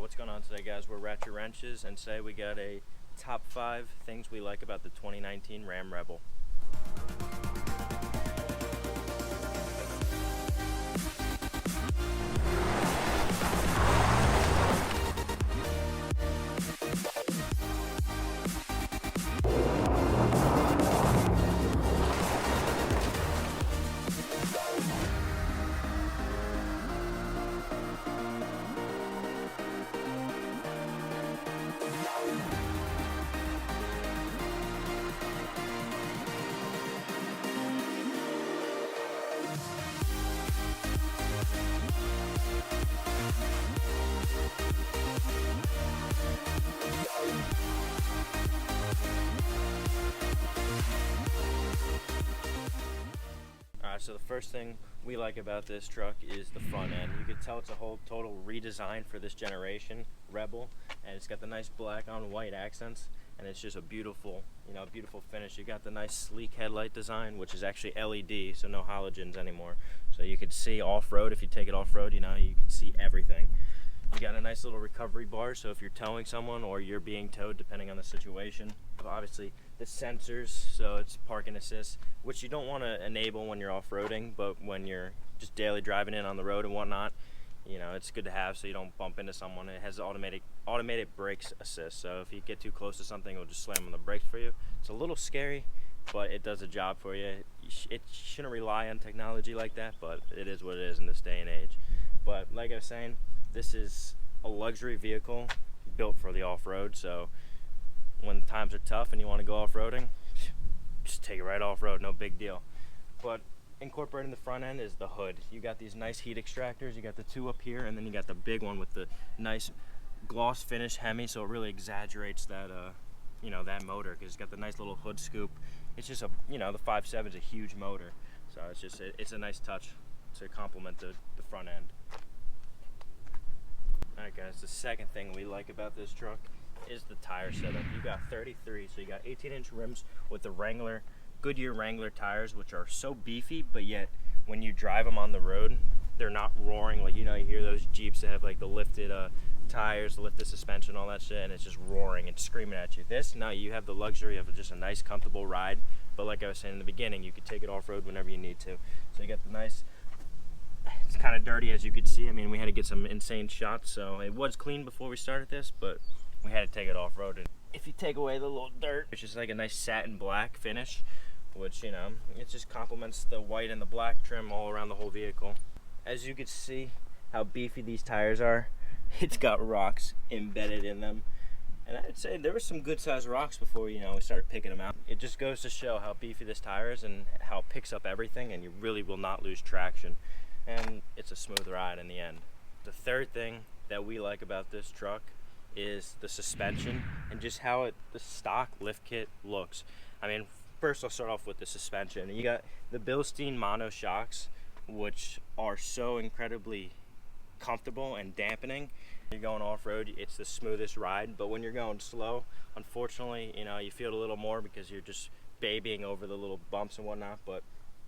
What's going on today, guys? We're Ratchet Wrenches, and today we got a top 5 things we like about the 2019 Ram Rebel. So the first thing we like about this truck is the front end. You can tell it's a whole total redesign for this generation Rebel, and it's got the nice black on white accents, and it's just a beautiful, beautiful finish. You got the nice sleek headlight design, which is actually LED, so no halogens anymore. So you can see off-road. If you take it off-road, you can see everything. You got a nice little recovery bar, so if you're towing someone or you're being towed, depending on the situation. Obviously, the sensors, so it's parking assist, which you don't want to enable when you're off-roading, but when you're just daily driving in on the road and whatnot, it's good to have so you don't bump into someone. It has automated brakes assist, so if you get too close to something, it'll just slam on the brakes for you. It's a little scary, but it does a job for you. It shouldn't rely on technology like that, but it is what it is in this day and age. But like I was saying, this is a luxury vehicle built for the off-road, so when times are tough and you want to go off-roading, just take it right off-road, no big deal. But incorporating the front end is the hood. You got these nice heat extractors. You got the two up here, and then you got the big one with the nice gloss finish Hemi, so it really exaggerates that that motor, because it's got the nice little hood scoop. It's just the 5.7 is a huge motor, so it's a nice touch to complement the front end. Alright guys, the second thing we like about this truck is the tire setup. You got 33, so you got 18-inch rims with the Goodyear Wrangler tires, which are so beefy, but yet when you drive them on the road, they're not roaring. Like, you hear those Jeeps that have like the lifted tires, lifted suspension, all that shit, and it's just roaring and screaming at you. No, you have the luxury of just a nice, comfortable ride, but like I was saying in the beginning, you can take it off-road whenever you need to. So you got the nice, it's kind of dirty as you could see. I mean, we had to get some insane shots, so it was clean before we started this, but we had to take it off-road. And if you take away the little dirt, it's just like a nice satin black finish, which, it just complements the white and the black trim all around the whole vehicle. As you can see how beefy these tires are, it's got rocks embedded in them. And I'd say there were some good-sized rocks before, we started picking them out. It just goes to show how beefy this tire is and how it picks up everything, and you really will not lose traction. And it's a smooth ride in the end. The third thing that we like about this truck is the suspension and just how the stock lift kit looks. I mean, first I'll start off with the suspension. You got the Bilstein mono shocks, which are so incredibly comfortable and dampening. You're going off-road, it's the smoothest ride, but when you're going slow, unfortunately, you feel it a little more because you're just babying over the little bumps and whatnot. But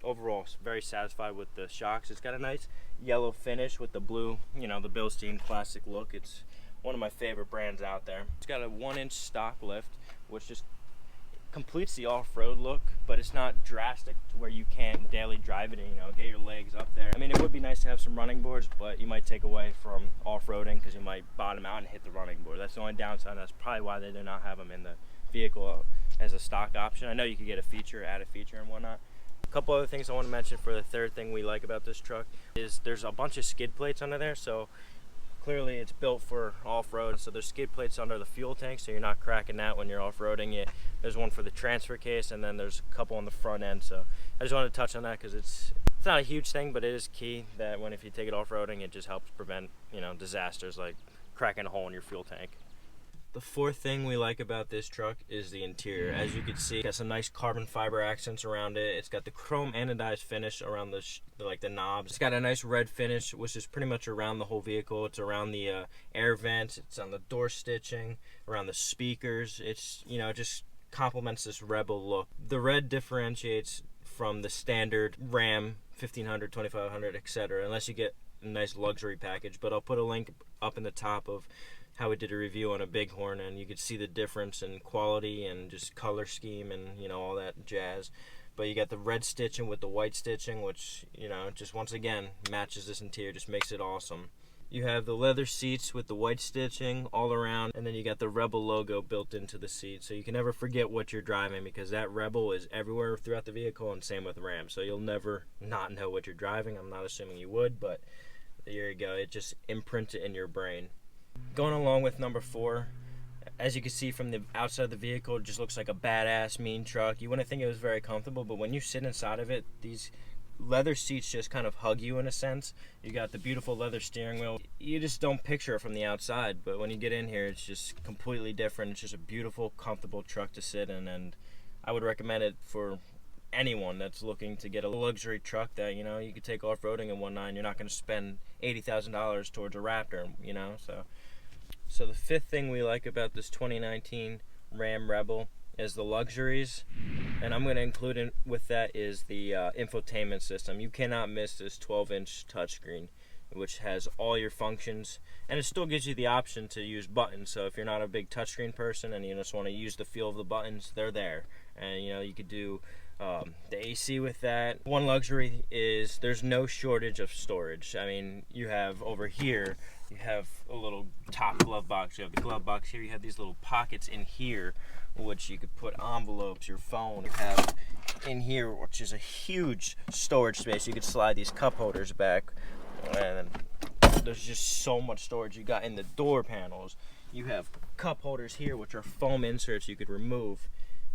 overall, very satisfied with the shocks. It's got a nice yellow finish with the blue, the Bilstein classic look. It's one of my favorite brands out there. It's got a 1-inch stock lift, which just completes the off-road look, but it's not drastic to where you can't daily drive it and get your legs up there. I mean, it would be nice to have some running boards, but you might take away from off-roading because you might bottom out and hit the running board. That's the only downside. That's probably why they do not have them in the vehicle as a stock option. I know you could get add a feature and whatnot. A couple other things I want to mention for the third thing we like about this truck is there's a bunch of skid plates under there, so clearly it's built for off-road. So there's skid plates under the fuel tank, so you're not cracking that when you're off-roading. There's one for the transfer case, and then there's a couple on the front end. So I just wanted to touch on that because it's not a huge thing, but it is key that if you take it off-roading, it just helps prevent disasters like cracking a hole in your fuel tank. The fourth thing we like about this truck is the interior. As you can see, it got some nice carbon fiber accents around it. It's got the chrome anodized finish around the knobs. It's got a nice red finish, which is pretty much around the whole vehicle. It's around the air vents. It's on the door stitching, around the speakers. It's, it just complements this Rebel look. The red differentiates from the standard Ram 1500, 2500, etc. Unless you get a nice luxury package. But I'll put a link up in the top of how we did a review on a Bighorn, and you could see the difference in quality and just color scheme and, you know, all that jazz. But you got the red stitching with the white stitching, which, you know, just once again matches this interior, just makes it awesome. You have the leather seats with the white stitching all around, and then you got the Rebel logo built into the seat, so you can never forget what you're driving, because that Rebel is everywhere throughout the vehicle, and same with Ram, so you'll never not know what you're driving. I'm not assuming you would, but there you go. It just imprints it in your brain. Going along with number 4, as you can see from the outside of the vehicle, it just looks like a badass, mean truck. You wouldn't think it was very comfortable, but when you sit inside of it, these leather seats just kind of hug you in a sense. You got the beautiful leather steering wheel. You just don't picture it from the outside, but when you get in here, it's just completely different. It's just a beautiful, comfortable truck to sit in, and I would recommend it for anyone that's looking to get a luxury truck that, you know, you could take off-roading and whatnot. You're not going to spend $80,000 towards a Raptor, you know. So the 5th thing we like about this 2019 Ram Rebel is the luxuries, and I'm going to include in with that is the infotainment system. You cannot miss this 12-inch touchscreen, which has all your functions, and it still gives you the option to use buttons. So if you're not a big touchscreen person and you just want to use the feel of the buttons, they're there. And, you know, you could do the AC with that. One luxury is there's no shortage of storage. I mean, you have over here, you have a little top glove box. You have the glove box here. You have these little pockets in here, which you could put envelopes, your phone. You have in here, which is a huge storage space. You could slide these cup holders back, and there's just so much storage. You got in the door panels. You have cup holders here, which are foam inserts you could remove.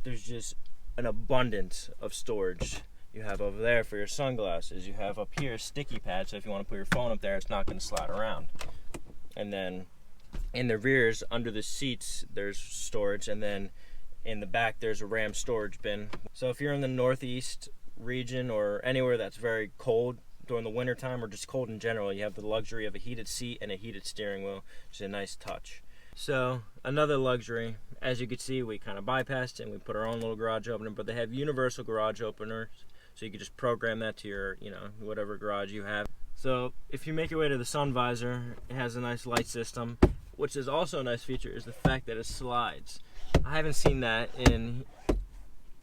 There's just an abundance of storage. You have over there for your sunglasses. You have up here a sticky pad, so if you want to put your phone up there, it's not going to slide around. And then in the rears, under the seats, there's storage, and then in the back, there's a Ram storage bin. So if you're in the Northeast region or anywhere that's very cold during the winter time, or just cold in general, you have the luxury of a heated seat and a heated steering wheel, which is a nice touch. So another luxury, as you can see, we kind of bypassed it and we put our own little garage opener, but they have universal garage openers, so you can just program that to your, you know, whatever garage you have. So if you make your way to the sun visor, it has a nice light system, which is also a nice feature, is the fact that it slides. I haven't seen that in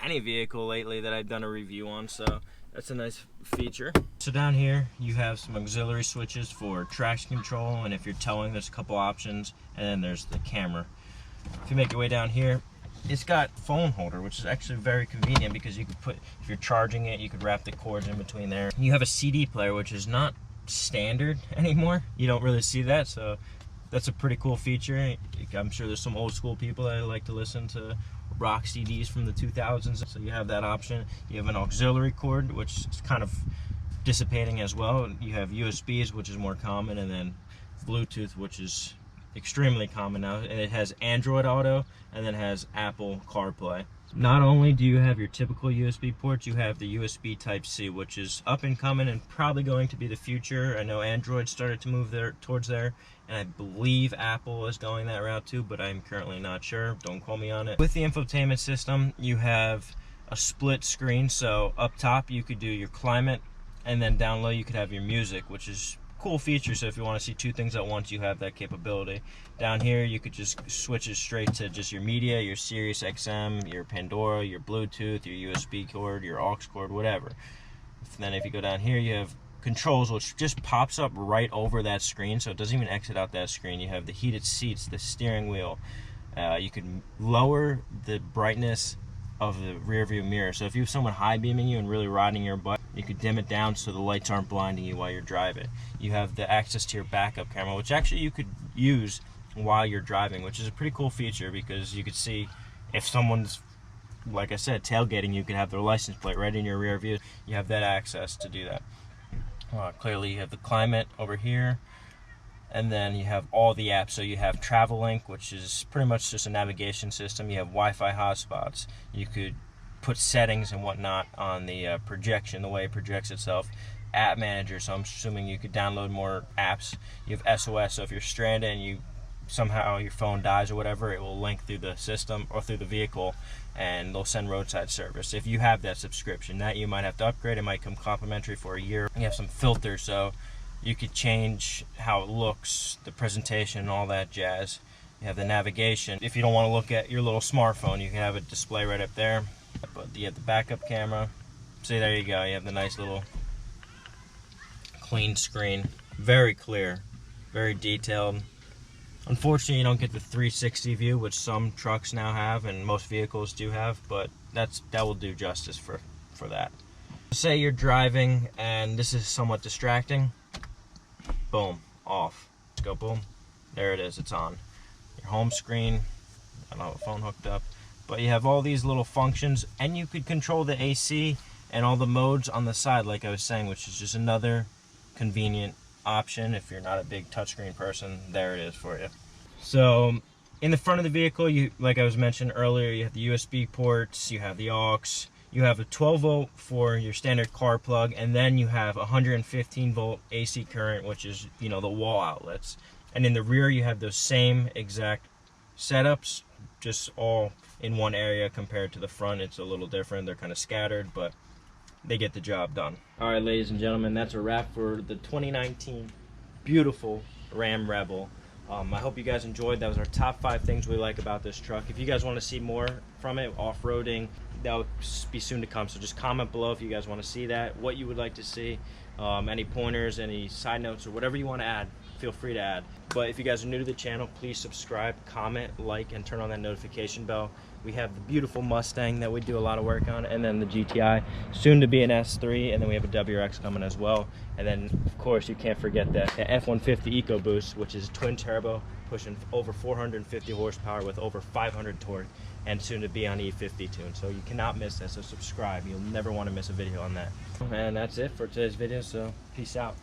any vehicle lately that I've done a review on, so that's a nice feature. So down here you have some auxiliary switches for traction control, and if you're towing, there's a couple options, and then there's the camera. If you make your way down here, it's got phone holder, which is actually very convenient because you could put, if you're charging it, you could wrap the cords in between there. You have a CD player, which is not standard anymore. You don't really see that, so that's a pretty cool feature. I'm sure there's some old school people that like to listen to rock CDs from the 2000s, so you have that option. You have an auxiliary cord, which is kind of dissipating as well. You have USBs, which is more common, and then Bluetooth, which is extremely common now, and it has Android Auto and then has Apple CarPlay. Not only do you have your typical USB ports, you have the USB Type-C, which is up and coming and probably going to be the future. I know Android started to move there towards there, and I believe Apple is going that route too, but I'm currently not sure. Don't quote me on it. With the infotainment system, you have a split screen, so up top you could do your climate, and then down low you could have your music, which is cool feature. So if you want to see two things at once, you have that capability. Down here you could just switch it straight to just your media, your Sirius XM, your Pandora, your Bluetooth, your USB cord, your aux cord, whatever. Then if you go down here, you have controls, which just pops up right over that screen, so it doesn't even exit out that screen. You have the heated seats, the steering wheel. You can lower the brightness of the rear view mirror, so if you have someone high beaming you and really riding your butt, you could dim it down so the lights aren't blinding you while you're driving. You have the access to your backup camera, which actually you could use while you're driving, which is a pretty cool feature because you could see if someone's, like I said, tailgating, you could have their license plate right in your rear view. You have that access to do that. Clearly you have the climate over here, and then you have all the apps. So you have TravelLink, which is pretty much just a navigation system. You have Wi-Fi hotspots. You could put settings and whatnot on the projection, the way it projects itself. App manager, so I'm assuming you could download more apps. You have SOS, so if you're stranded and you somehow your phone dies or whatever, it will link through the system or through the vehicle, and they'll send roadside service. If you have that subscription, that you might have to upgrade. It might come complimentary for a year. You have some filters, so You could change how it looks, the presentation, and all that jazz. You have the navigation. If you don't want to look at your little smartphone, you can have it display right up there. But you have the backup camera. See, there you go. You have the nice little clean screen. Very clear, very detailed. Unfortunately, you don't get the 360 view, which some trucks now have, and most vehicles do have, but that will do justice for that. Say you're driving, and this is somewhat distracting. Boom, off. Let's go, boom. There it is, it's on. Your home screen, I don't have a phone hooked up, but you have all these little functions, and you could control the AC and all the modes on the side, like I was saying, which is just another convenient option. If you're not a big touchscreen person, there it is for you. So in the front of the vehicle, you, like I was mentioned earlier, you have the USB ports, you have the aux, you have a 12 volt for your standard car plug, and then you have 115 volt AC current, which is, you know, the wall outlets. And in the rear, you have those same exact setups, just all in one area. Compared to the front, it's a little different. They're kind of scattered, but they get the job done. All right, ladies and gentlemen, that's a wrap for the 2019 beautiful Ram Rebel. I hope you guys enjoyed. That was our top 5 things we like about this truck. If you guys want to see more from it, off-roading, that'll be soon to come. So just comment below if you guys want to see that, what you would like to see, any pointers, any side notes, or whatever you want to add. Feel free to add. But if you guys are new to the channel, please subscribe, comment, like, and turn on that notification bell. We have the beautiful Mustang that we do a lot of work on, and then the GTI, soon to be an S3, and then we have a WRX coming as well. And then, of course, you can't forget the F-150 EcoBoost, which is twin turbo, pushing over 450 horsepower with over 500 torque, and soon to be on E50 tune. So you cannot miss that, so subscribe. You'll never want to miss a video on that. And that's it for today's video, so peace out.